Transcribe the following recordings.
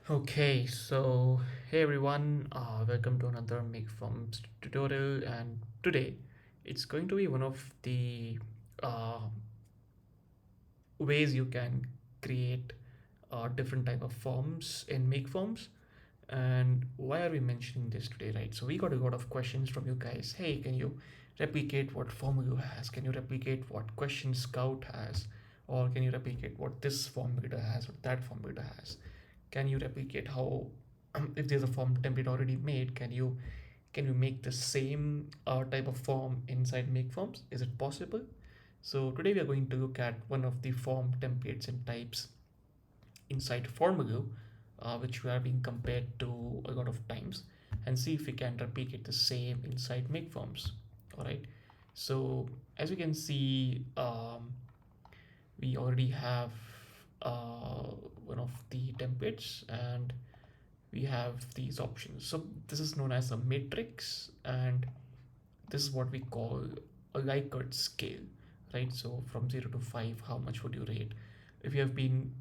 Okay, so hey everyone, welcome to another MakeForms tutorial, and today it's going to be one of the uh, ways you can create different type of forms in MakeForms. And why are we mentioning this today, right? So we got a lot of questions from you guys. Hey, can you replicate what Formaloo has? Can you replicate what Question Scout has? Or can you replicate what this form builder has or that form builder has? Can you replicate how if there's a form template already made, can you make the same type of form inside MakeForms? Is it possible? So today we are going to look at one of the form templates and types inside Formaloo, which we are being compared to a lot of times, and see if we can replicate the same inside MakeForms. All right. So as you can see, we already have one of the templates, and we have these options. So this is known as a matrix, and this is what we call a Likert scale, right? So from 0 to 5, how much would you rate? If you have been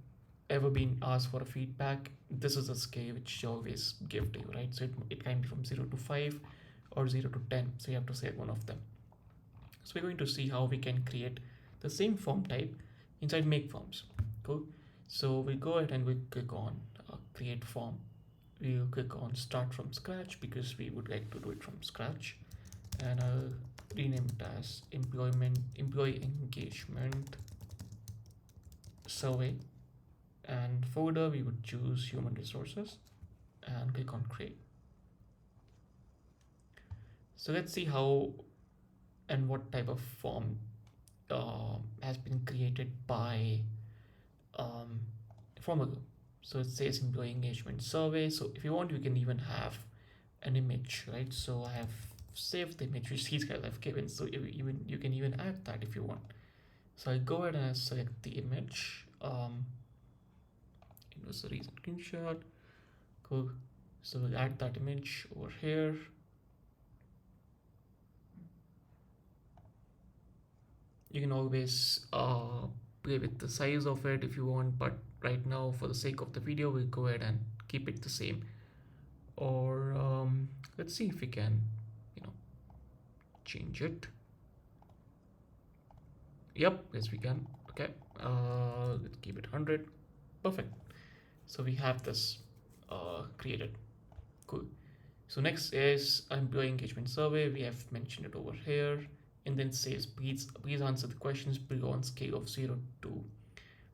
ever been asked for a feedback, this is a scale which you always give to you, right? So it can be from 0 to 5 or 0 to 10, so you have to select one of them. So we're going to see how we can create the same form type inside MakeForms. Cool. So we'll go ahead and we'll click on create form. We'll click on start from scratch because we would like to do it from scratch, and I'll rename it as employee engagement survey, and folder we would choose human resources and click on create. So let's see how and what type of form has been created by um, Formaloo. So it says employee engagement survey. So if you want, you can even have an image, right? So I have saved the image which these guys have given. So you can even add that if you want. So I go ahead and I select the image. It was a recent screenshot. Cool. So we'll add that image over here. You can always play with the size of it if you want, but right now for the sake of the video we'll go ahead and keep it the same. Or let's see if we can, you know, change it. Yep, yes we can. Okay, let's keep it 100. Perfect. So we have this created. Cool. So next is employee engagement survey. We have mentioned it over here, and then says please answer the questions below on scale of 0 to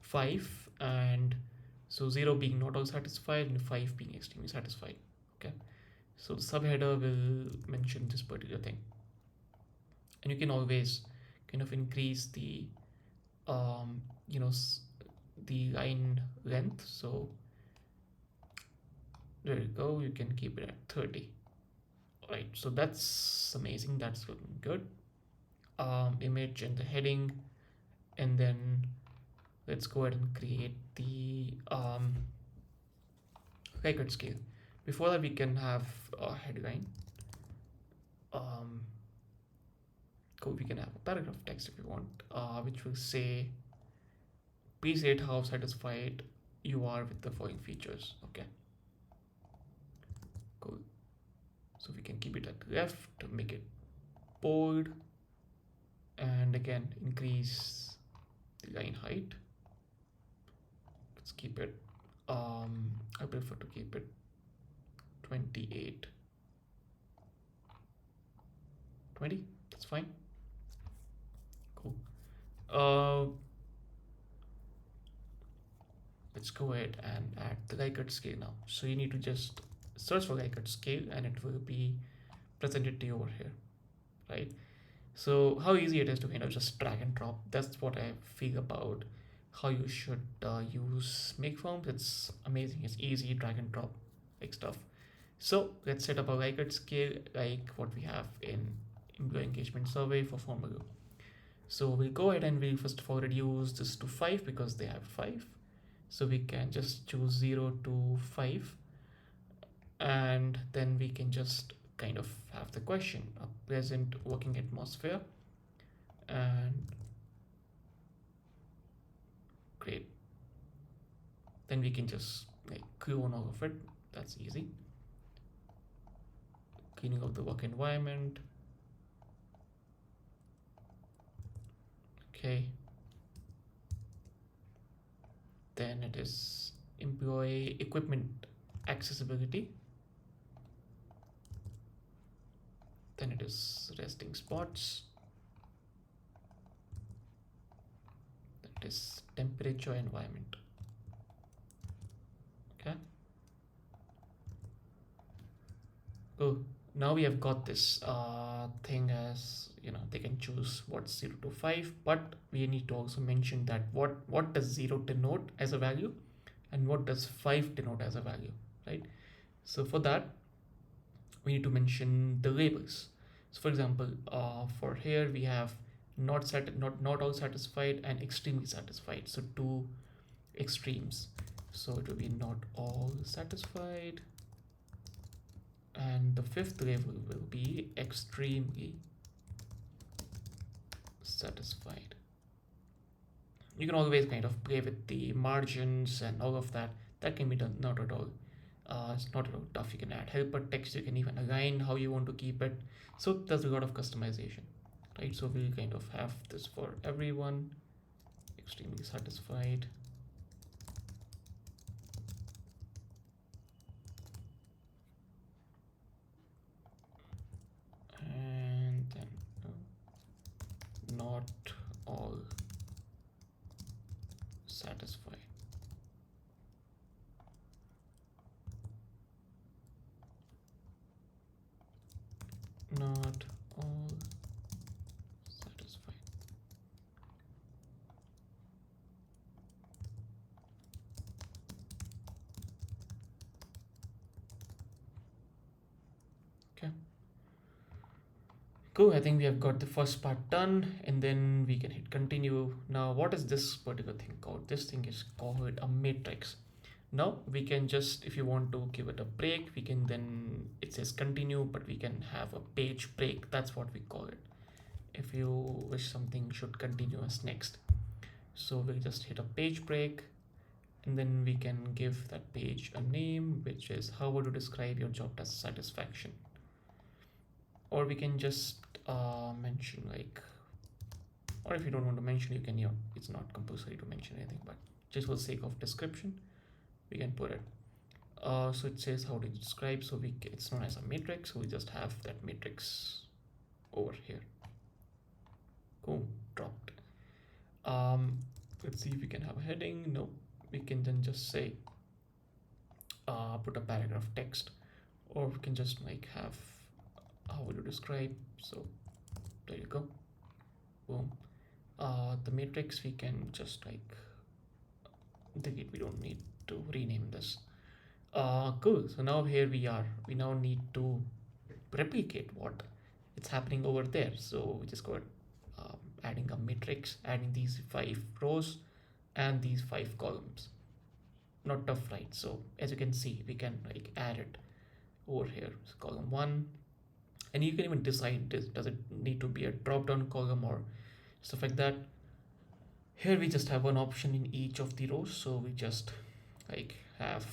5, and so 0 being not all satisfied and 5 being extremely satisfied. Okay, so the subheader will mention this particular thing, and you can always kind of increase the um, you know the line length. So there you go, you can keep it at 30. All right, so that's amazing, that's looking good. Image and the heading, and then let's go ahead and create the record scale. Before that we can have a headline. um, we can have a paragraph text if you want, which will say please rate how satisfied you are with the following features. Okay, cool. So we can keep it at left to make it bold, and again increase the line height. Let's keep it I prefer to keep it 28, 20. That's fine. Cool. uh let's go ahead and add the Likert scale now. So you need to just search for Likert scale and it will be presented to you over here, right? So how easy it is to kind of just drag and drop. That's what I feel about how you should use MakeForms. It's amazing. It's easy, drag and drop like stuff. So let's set up a Likert scale like what we have in employee engagement survey for Formaloo. So we'll go ahead and we'll first of all reduce this to 5 because they have 5. So we can just choose 0 to 5, and then we can just kind of have the question a pleasant working atmosphere, and great. Then we can just like clone all of it. That's easy. Cleaning of the work environment. Okay. Then it is employee equipment accessibility. Then it is resting spots. That is temperature environment. Okay. Cool. Now we have got this thing as, they can choose what's 0 to 5, but we need to also mention that what does 0 denote as a value and what does 5 denote as a value, right? So for that, we need to mention the labels. So for example, for here we have not all satisfied and extremely satisfied. So two extremes. So it will be not all satisfied, and the fifth level will be extremely satisfied. You can always kind of play with the margins and all of that. That can be done, not at all. It's not at all tough. You can add helper text, you can even align how you want to keep it. So there's a lot of customization, right? So we'll kind of have this for everyone. Extremely satisfied. And then not all satisfied. Not all satisfied. Okay. Cool, I think we have got the first part done, and then we can hit continue. Now, what is this particular thing called? This thing is called a matrix. Now we can just, if you want to give it a break, we can then, it says continue, but we can have a page break. That's what we call it. If you wish something should continue as next. So we'll just hit a page break, and then we can give that page a name, which is how would you describe your job task satisfaction? Or we can just mention like, or if you don't want to mention, you can, it's not compulsory to mention anything, but just for the sake of description, we can put it. So it says how to describe, so it's known as a matrix, so we just have that matrix over here. Cool, dropped. Let's see if we can have a heading. No, we can then just say put a paragraph text, or we can just like have how would you describe. So there you go, boom. The matrix we can just like delete, we don't need to rename this. Cool, so now here we are, we now need to replicate what it's happening over there. So we just got adding a matrix, adding these 5 rows and these 5 columns. Not tough, right? So as you can see, we can like add it over here. So column 1, and you can even decide does it need to be a drop down column or stuff like that. Here we just have one option in each of the rows, so we just like have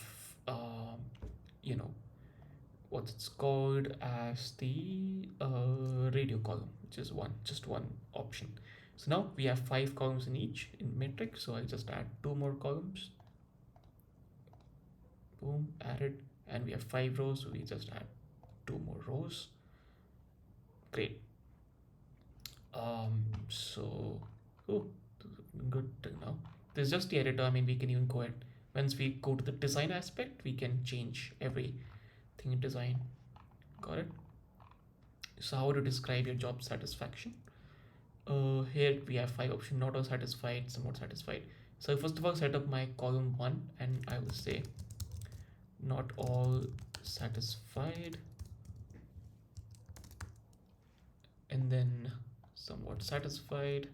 you know what it's called as the radio column, which is just one option. So now we have 5 columns in each in matrix, so I'll just add 2 more columns. Boom, added, and we have 5 rows, so we just add 2 more rows. Great. So good till now. There's just the editor. I mean, we can even go ahead, once we go to the design aspect, we can change everything in design. Got it? So how to describe your job satisfaction? Here we have 5 options: not all satisfied, somewhat satisfied. So first of all, set up my column 1, and I will say not all satisfied, and then somewhat satisfied,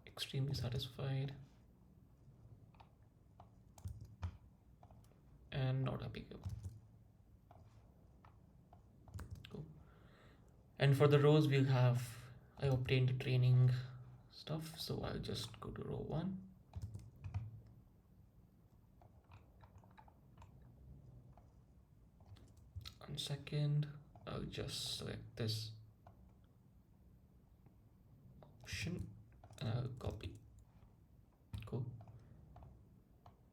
extremely satisfied, and not applicable. Cool. And for the rows, we'll have I obtained the training stuff, so I'll just go to row 1. One second, I'll just select this option and I'll copy. Cool.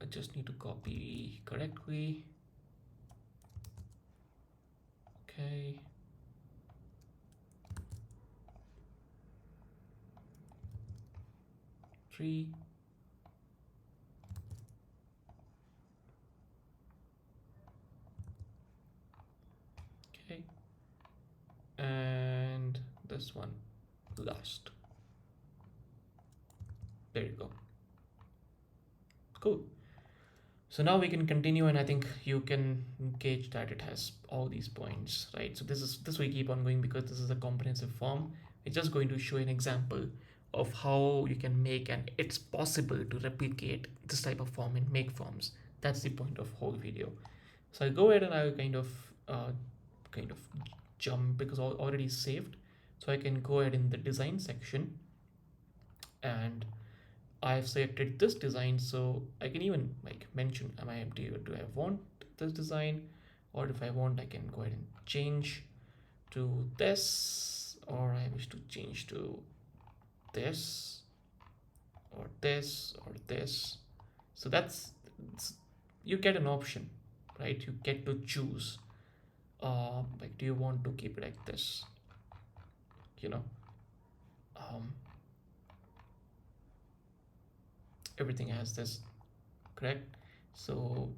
I just need to copy correctly. Okay. Three. Okay. And this one last. There you go. Cool. So now we can continue, and I think you can gauge that it has all these points, right? So this we keep on going because this is a comprehensive form. It's just going to show an example of how you can make, and it's possible to replicate this type of form in MakeForms. That's the point of whole video. So I'll go ahead and I'll kind of jump because already saved. So I can go ahead in the design section, and I've selected this design, so I can even like mention, do I want this design, or if I want I can go ahead and change to this, or I wish to change to this or this or this. So you get an option, right? You get to choose, like, do you want to keep it like this, you know um, everything has this, correct? So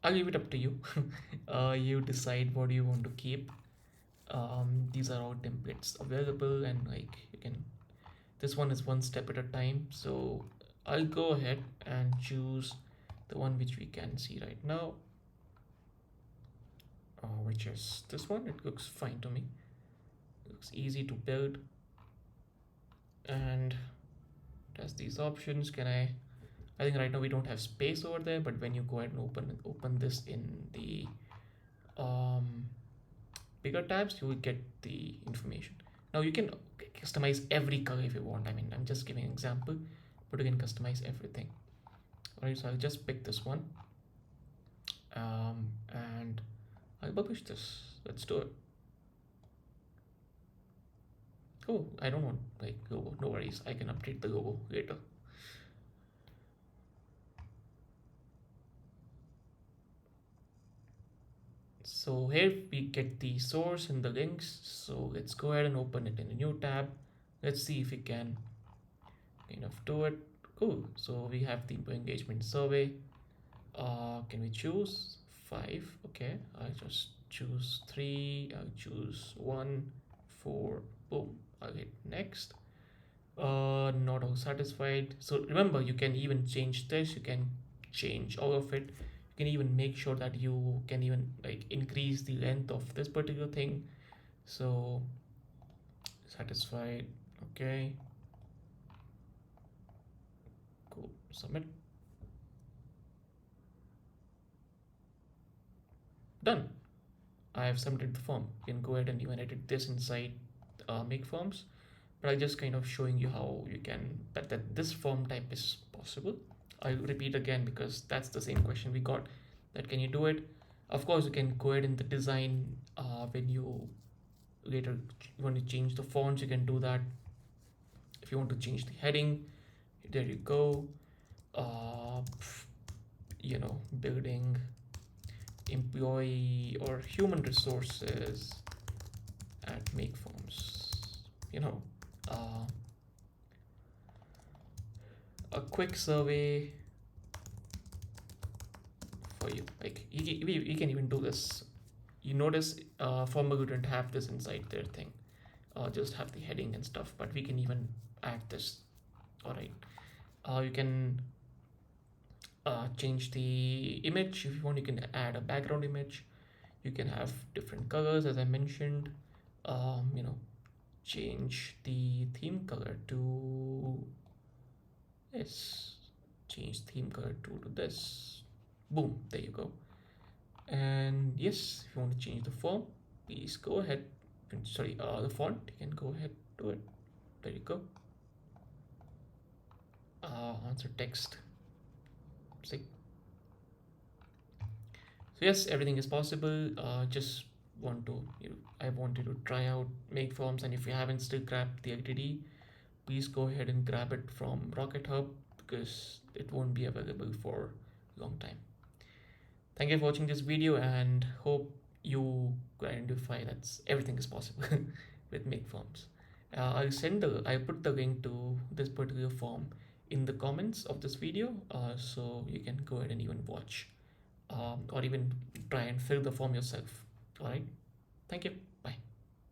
I'll leave it up to you. You decide what you want to keep. These are all templates available, and like you can, this one is one step at a time. So I'll go ahead and choose the one which we can see right now, which is this one. It looks fine to me. It looks easy to build, and it has these options. I think right now we don't have space over there, but when you go ahead and open this in the um, bigger tabs, you will get the information. Now you can customize every color if you want. I mean, I'm just giving an example, but you can customize everything. All right, so I'll just pick this one, and I'll publish this. Let's do it. Oh, I don't want like logo. No worries, I can update the logo later. So here we get the source and the links. So let's go ahead and open it in a new tab. Let's see if we can kind of do it. Cool. So we have the employee engagement survey. Can we choose 5? Okay, I'll just choose 3. I'll choose 1, 4. Boom. I'll hit next. Not all satisfied. So remember, you can even change this. You can change all of it. You can even make sure that you can even like increase the length of this particular thing. So satisfied. Okay, cool. Submit. Done. I have submitted the form. You can go ahead and even edit this inside MakeForms, but I'm just kind of showing you how you can that this form type is possible. I'll repeat again because that's the same question we got. That can you do it? Of course, you can go ahead in the design when you later you want to change the fonts. You can do that. If you want to change the heading, there you go. Uh, Building employee or human resources at MakeForms. You know, uh, a quick survey for you. Like you can even do this. You notice Formaloo didn't have this inside their thing. Just have the heading and stuff, but we can even add this. All right. You can change the image if you want. You can add a background image. You can have different colors, as I mentioned. You know, change the theme color to this. Change theme color to this. Boom, there you go. And yes, if you want to change the form, please go ahead. Sorry, the font, you can go ahead do it. There you go. Answer text. See. So yes, everything is possible. Just want to, I want you to try out make forms, and if you haven't still grabbed the IDD, please go ahead and grab it from RocketHub because it won't be available for a long time. Thank you for watching this video and hope you identify that everything is possible with make forms. I put the link to this particular form in the comments of this video, so you can go ahead and even watch or even try and fill the form yourself. All right. Thank you.